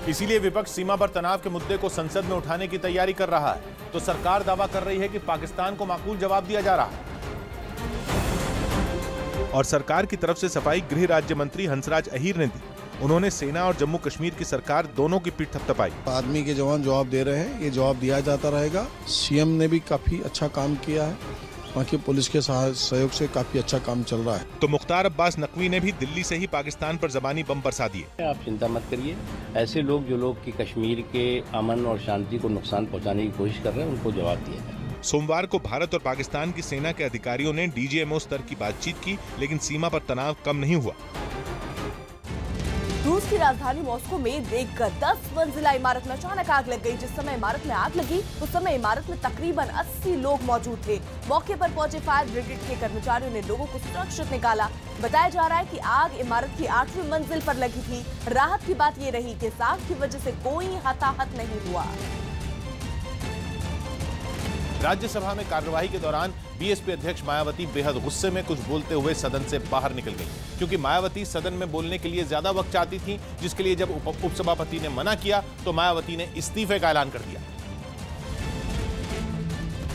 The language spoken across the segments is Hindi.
इसीलिए विपक्ष सीमा पर तनाव के मुद्दे को संसद में उठाने की तैयारी कर रहा है, तो सरकार दावा कर रही है कि पाकिस्तान को माकूल जवाब दिया जा रहा है। और सरकार की तरफ से सफाई गृह राज्य मंत्री हंसराज अहीर ने दी। उन्होंने सेना और जम्मू कश्मीर की सरकार दोनों की पीठ थपथपाई। आर्मी के जवान जवाब दे रहे हैं, ये जवाब दिया जाता रहेगा। सीएम ने भी काफी अच्छा काम किया है, बाकी पुलिस के सहयोग से काफी अच्छा काम चल रहा है। तो मुख्तार अब्बास नकवी ने भी दिल्ली से ही पाकिस्तान पर जबानी बम बरसा दिए। आप चिंता मत करिए, ऐसे लोग जो लोग की कश्मीर के अमन और शांति को नुकसान पहुंचाने की कोशिश कर रहे हैं, उनको जवाब दिया जाए। सोमवार को भारत और पाकिस्तान की सेना के अधिकारियों ने डीजीएमओ स्तर की बातचीत की, लेकिन सीमा पर तनाव कम नहीं हुआ। रूस की राजधानी मॉस्को में देखकर 10 मंजिला इमारत में अचानक आग लग गई। जिस समय इमारत में आग लगी उस समय इमारत में तकरीबन 80 लोग मौजूद थे। मौके पर पहुंचे फायर ब्रिगेड के कर्मचारियों ने लोगों को सुरक्षित निकाला। बताया जा रहा है कि आग इमारत की 8वीं मंजिल पर लगी थी। राहत की बात ये रही कि आग की वजह से कोई हताहत नहीं हुआ। राज्यसभा में कार्यवाही के दौरान बीएसपी अध्यक्ष मायावती बेहद गुस्से में कुछ बोलते हुए सदन से बाहर निकल गई, क्योंकि मायावती सदन में बोलने के लिए ज्यादा वक्त चाहती थी, जिसके लिए जब उपसभापति ने मना किया तो मायावती ने इस्तीफे का ऐलान कर दिया।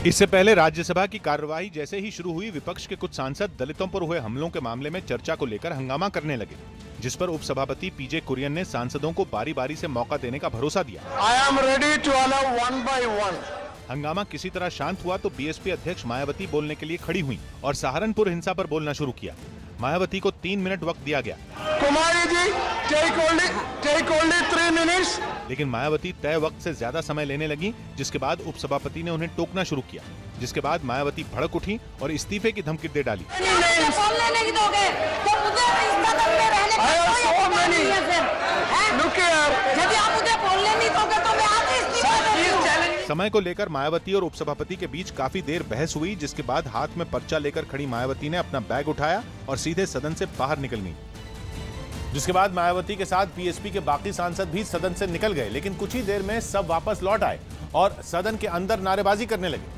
इससे पहले राज्यसभा की कार्यवाही जैसे ही शुरू हुई, विपक्ष के कुछ सांसद दलितों पर हुए हमलों के मामले में चर्चा को लेकर हंगामा करने लगे, जिस पर उपसभापति पीजे कुरियन ने सांसदों को बारी बारी से मौका देने का भरोसा दिया। I am ready to allow one by one. हंगामा किसी तरह शांत हुआ तो बीएसपी अध्यक्ष मायावती बोलने के लिए खड़ी हुई और सहारनपुर हिंसा पर बोलना शुरू किया। मायावती को 3 मिनट वक्त दिया गया। Kumari ji, take only 3 minutes. लेकिन मायावती तय वक्त से ज्यादा समय लेने लगी, जिसके बाद उपसभापति ने उन्हें टोकना शुरू किया, जिसके बाद मायावती भड़क उठी और इस्तीफे की धमकी दे डाली। समय को लेकर मायावती और उपसभापति के बीच काफी देर बहस हुई, जिसके बाद हाथ में पर्चा लेकर खड़ी मायावती ने अपना बैग उठाया और सीधे सदन से बाहर निकल गई। जिसके बाद मायावती के साथ बीएसपी के बाकी सांसद भी सदन से निकल गए, लेकिन कुछ ही देर में सब वापस लौट आए और सदन के अंदर नारेबाजी करने लगे।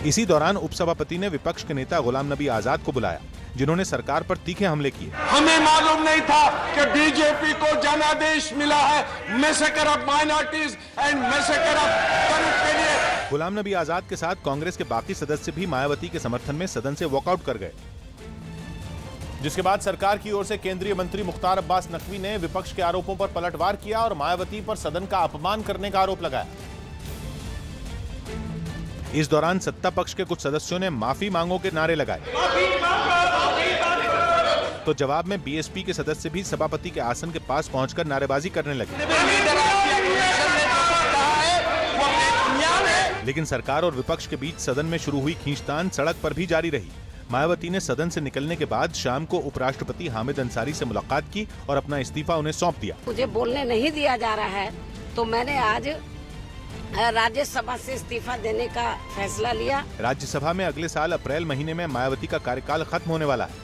इसी दौरान उपसभापति ने विपक्ष के नेता गुलाम नबी आजाद को बुलाया, जिन्होंने सरकार पर तीखे हमले किए। हमें मालूम नहीं था कि बीजेपी को जनादेश मिला है massacre of minorities and massacre of corrupt के लिए। गुलाम नबी आजाद के साथ कांग्रेस के बाकी सदस्य भी मायावती के समर्थन में सदन से वॉकआउट कर गए, जिसके बाद सरकार की ओर से केंद्रीय मंत्री मुख्तार अब्बास नकवी ने विपक्ष के आरोपों पर पलटवार किया और मायावती पर सदन का अपमान करने का आरोप लगाया। इस दौरान सत्ता पक्ष के कुछ सदस्यों ने माफी मांगो के नारे लगाए, तो जवाब में बीएसपी के सदस्य भी सभापति के आसन के पास पहुंचकर नारेबाजी करने लगे। लेकिन सरकार और विपक्ष के बीच सदन में शुरू हुई खींचतान सड़क पर भी जारी रही। मायावती ने सदन से निकलने के बाद शाम को उपराष्ट्रपति हामिद अंसारी से मुलाकात की और अपना इस्तीफा उन्हें सौंप दिया। मुझे बोलने नहीं दिया जा रहा है, तो मैंने आज राज्यसभा से इस्तीफा देने का फैसला लिया। राज्यसभा में अगले साल अप्रैल महीने में मायावती का कार्यकाल खत्म होने वाला है।